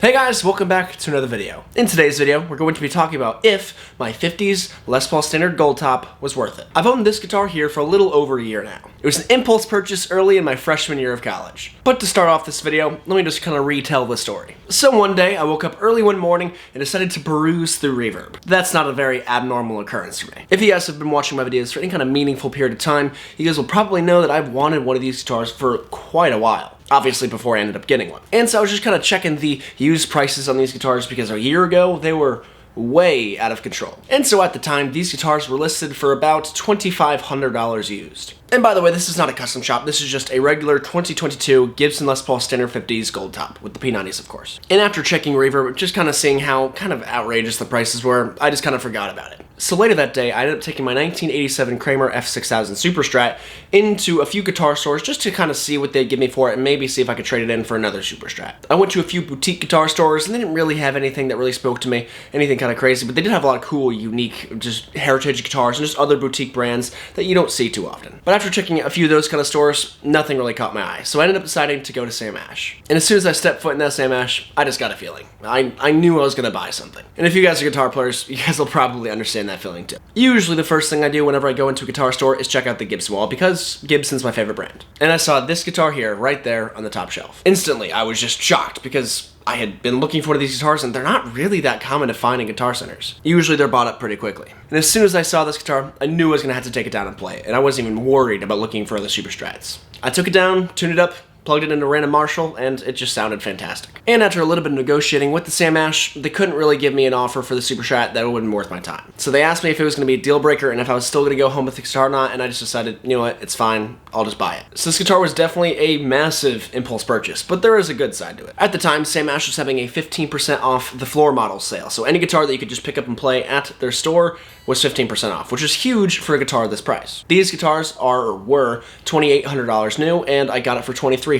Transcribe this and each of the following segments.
Hey guys, welcome back to another video. In today's video, we're going to be talking about if my 50s Les Paul Standard Goldtop was worth it. I've owned this guitar here for a little over a year now. It was an impulse purchase early in my freshman year of college. But to start off this video, let me just kind of retell the story. So one day, I woke up early one morning and decided to peruse through Reverb. That's not a very abnormal occurrence for me. If you guys have been watching my videos for any kind of meaningful period of time, you guys will probably know that I've wanted one of these guitars for quite a while. Obviously before I ended up getting one. And so I was just kind of checking the used prices on these guitars because a year ago, they were way out of control. And so at the time, these guitars were listed for about $2,500 used. And by the way, this is not a custom shop, this is just a regular 2022 Gibson Les Paul Standard 50s Goldtop, with the P90s of course. And after checking Reverb, just kind of seeing how kind of outrageous the prices were, I just kind of forgot about it. So later that day, I ended up taking my 1987 Kramer F6000 Super Strat into a few guitar stores just to kind of see what they'd give me for it and maybe see if I could trade it in for another Super Strat. I went to a few boutique guitar stores and they didn't really have anything that really spoke to me, anything kind of crazy, but they did have a lot of cool, unique, just heritage guitars and just other boutique brands that you don't see too often. But after checking a few of those kind of stores, nothing really caught my eye. So I ended up deciding to go to Sam Ash. And as soon as I stepped foot in that Sam Ash, I just got a feeling. I knew I was going to buy something. And if you guys are guitar players, you guys will probably understand that feeling too. Usually the first thing I do whenever I go into a guitar store is check out the Gibson wall because Gibson's my favorite brand. And I saw this guitar here, right there on the top shelf. Instantly, I was just shocked because I had been looking for one of these guitars and they're not really that common to find in guitar centers. Usually they're bought up pretty quickly. And as soon as I saw this guitar, I knew I was going to have to take it down and play it. And I wasn't even worried about looking for other Super Strats. I took it down, tuned it up, plugged it into a random Marshall, and it just sounded fantastic. And after a little bit of negotiating with the Sam Ash, they couldn't really give me an offer for the Super Strat that would have been worth my time. So they asked me if it was going to be a deal breaker and if I was still going to go home with the guitar or not, and I just decided, you know what, it's fine, I'll just buy it. So this guitar was definitely a massive impulse purchase, but there is a good side to it. At the time, Sam Ash was having a 15% off the floor model sale, so any guitar that you could just pick up and play at their store was 15% off, which is huge for a guitar this price. These guitars were $2,800 new, and I got it for $2,300.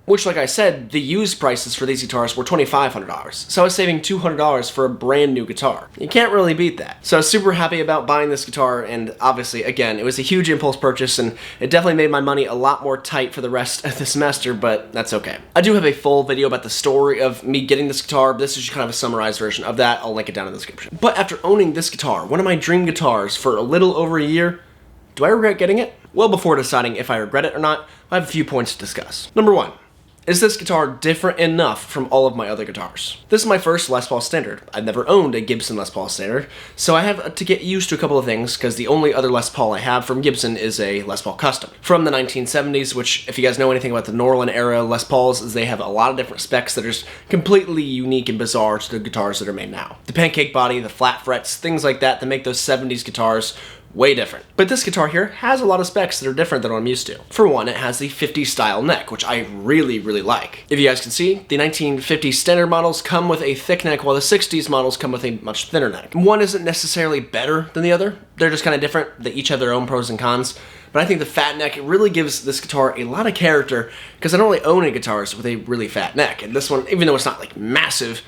Which, like I said, the used prices for these guitars were $2,500. So I was saving $200 for a brand new guitar. You can't really beat that. So I was super happy about buying this guitar, and obviously, again, it was a huge impulse purchase, and it definitely made my money a lot more tight for the rest of the semester, but that's okay. I do have a full video about the story of me getting this guitar, but this is just kind of a summarized version of that. I'll link it down in the description. But after owning this guitar, one of my dream guitars for a little over a year, do I regret getting it? Well, before deciding if I regret it or not, I have a few points to discuss. Number one, is this guitar different enough from all of my other guitars? This is my first Les Paul Standard. I've never owned a Gibson Les Paul Standard, so I have to get used to a couple of things because the only other Les Paul I have from Gibson is a Les Paul Custom from the 1970s, which if you guys know anything about the Norlin era Les Pauls, is they have a lot of different specs that are just completely unique and bizarre to the guitars that are made now. The pancake body, the flat frets, things like that make those 70s guitars way different. But this guitar here has a lot of specs that are different than what I'm used to. For one, it has the 50s style neck, which I really like. If you guys can see, the 1950s standard models come with a thick neck, while the 60s models come with a much thinner neck. One isn't necessarily better than the other. They're just kind of different. They each have their own pros and cons. But I think the fat neck really gives this guitar a lot of character because I don't really own any guitars with a really fat neck. And this one, even though it's not like massive,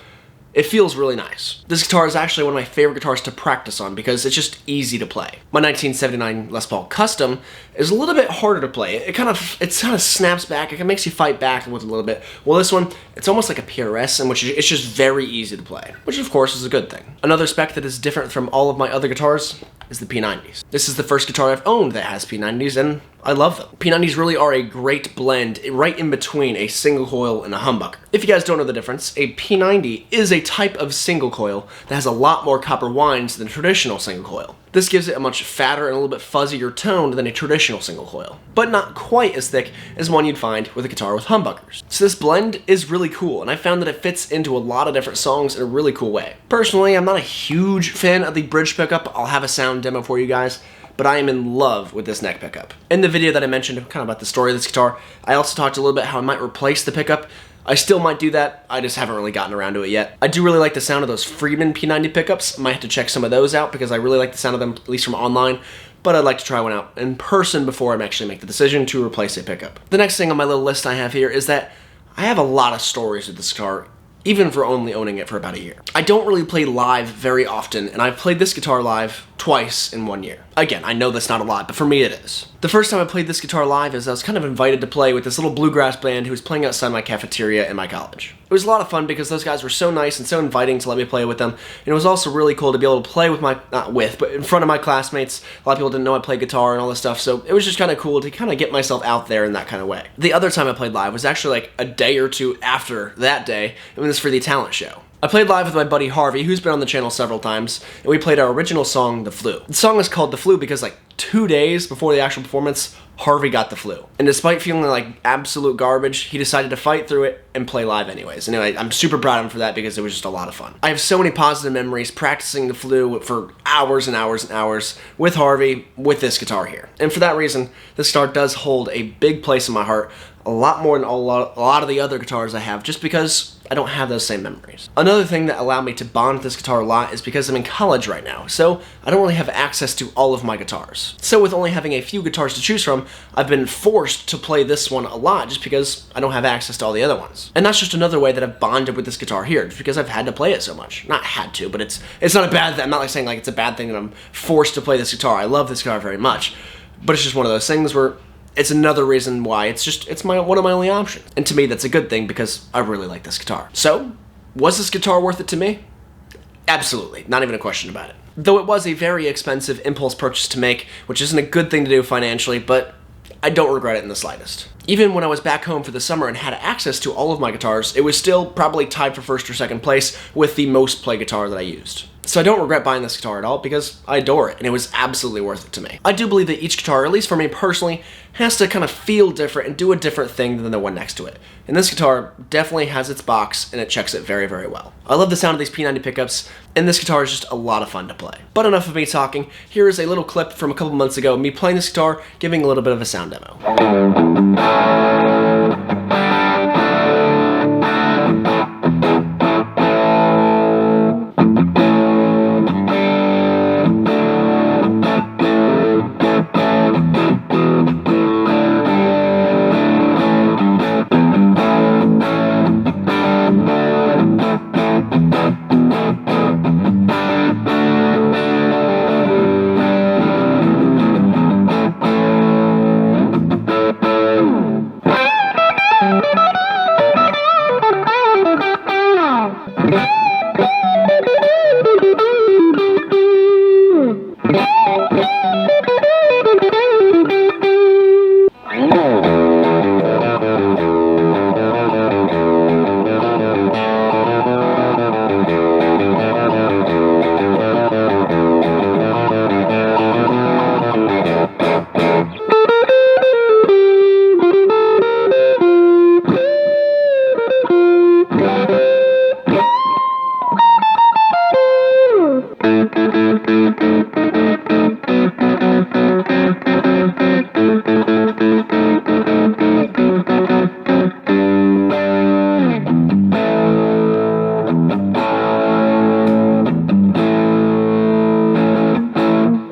it feels really nice. This guitar is actually one of my favorite guitars to practice on because it's just easy to play. My 1979 Les Paul Custom is a little bit harder to play. It kind of snaps back. It makes you fight back with a little bit. Well, this one, it's almost like a PRS, in which it's just very easy to play, which of course is a good thing. Another spec that is different from all of my other guitars is the P90s. This is the first guitar I've owned that has P90s, and I love them. P90s really are a great blend, right in between a single coil and a humbucker. If you guys don't know the difference, a P90 is a type of single coil that has a lot more copper winds than a traditional single coil. This gives it a much fatter and a little bit fuzzier tone than a traditional single coil, but not quite as thick as one you'd find with a guitar with humbuckers. So this blend is really cool, and I found that it fits into a lot of different songs in a really cool way. Personally, I'm not a huge fan of the bridge pickup. I'll have a sound demo for you guys, but I am in love with this neck pickup. In the video that I mentioned kind of about the story of this guitar, I also talked a little bit how I might replace the pickup. I still might do that, I just haven't really gotten around to it yet. I do really like the sound of those Friedman P90 pickups. I might have to check some of those out because I really like the sound of them, at least from online, but I'd like to try one out in person before I actually make the decision to replace a pickup. The next thing on my little list I have here is that I have a lot of stories with this guitar, even for only owning it for about a year. I don't really play live very often, and I've played this guitar live twice in 1 year. Again, I know that's not a lot, but for me it is. The first time I played this guitar live is I was kind of invited to play with this little bluegrass band who was playing outside my cafeteria in my college. It was a lot of fun because those guys were so nice and so inviting to let me play with them, and it was also really cool to be able to play with but in front of my classmates. A lot of people didn't know I played guitar and all this stuff, so it was just kind of cool to kind of get myself out there in that kind of way. The other time I played live was actually like a day or two after that day, and it was for the talent show. I played live with my buddy Harvey, who's been on the channel several times, and we played our original song, The Flu. The song is called The Flu because like 2 days before the actual performance, Harvey got the flu. And despite feeling like absolute garbage, he decided to fight through it and play live anyways. Anyway, I'm super proud of him for that because it was just a lot of fun. I have so many positive memories practicing The Flu for hours and hours and hours with Harvey with this guitar here. And for that reason, this guitar does hold a big place in my heart, a lot more than a lot of the other guitars I have, just because I don't have those same memories. Another thing that allowed me to bond with this guitar a lot is because I'm in college right now, so I don't really have access to all of my guitars. So with only having a few guitars to choose from, I've been forced to play this one a lot just because I don't have access to all the other ones. And that's just another way that I've bonded with this guitar here, just because I've had to play it so much. Not had to, but it's not a bad thing. I'm not like saying like it's a bad thing that I'm forced to play this guitar. I love this guitar very much, but it's just one of those things where it's another reason why it's one of my only options. And to me, that's a good thing because I really like this guitar. So, was this guitar worth it to me? Absolutely, not even a question about it. Though it was a very expensive impulse purchase to make, which isn't a good thing to do financially, but I don't regret it in the slightest. Even when I was back home for the summer and had access to all of my guitars, it was still probably tied for first or second place with the most played guitar that I used. So I don't regret buying this guitar at all because I adore it and it was absolutely worth it to me. I do believe that each guitar, at least for me personally, has to kind of feel different and do a different thing than the one next to it. And this guitar definitely has its box and it checks it very, very well. I love the sound of these P90 pickups, and this guitar is just a lot of fun to play. But enough of me talking. Here is a little clip from a couple months ago, me playing this guitar, giving a little bit of a sound demo.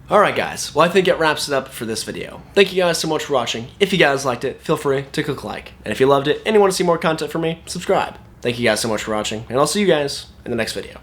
Alright guys, well I think it wraps it up for this video. Thank you guys so much for watching. If you guys liked it, feel free to click like. And if you loved it and you want to see more content from me, subscribe. Thank you guys so much for watching, and I'll see you guys in the next video.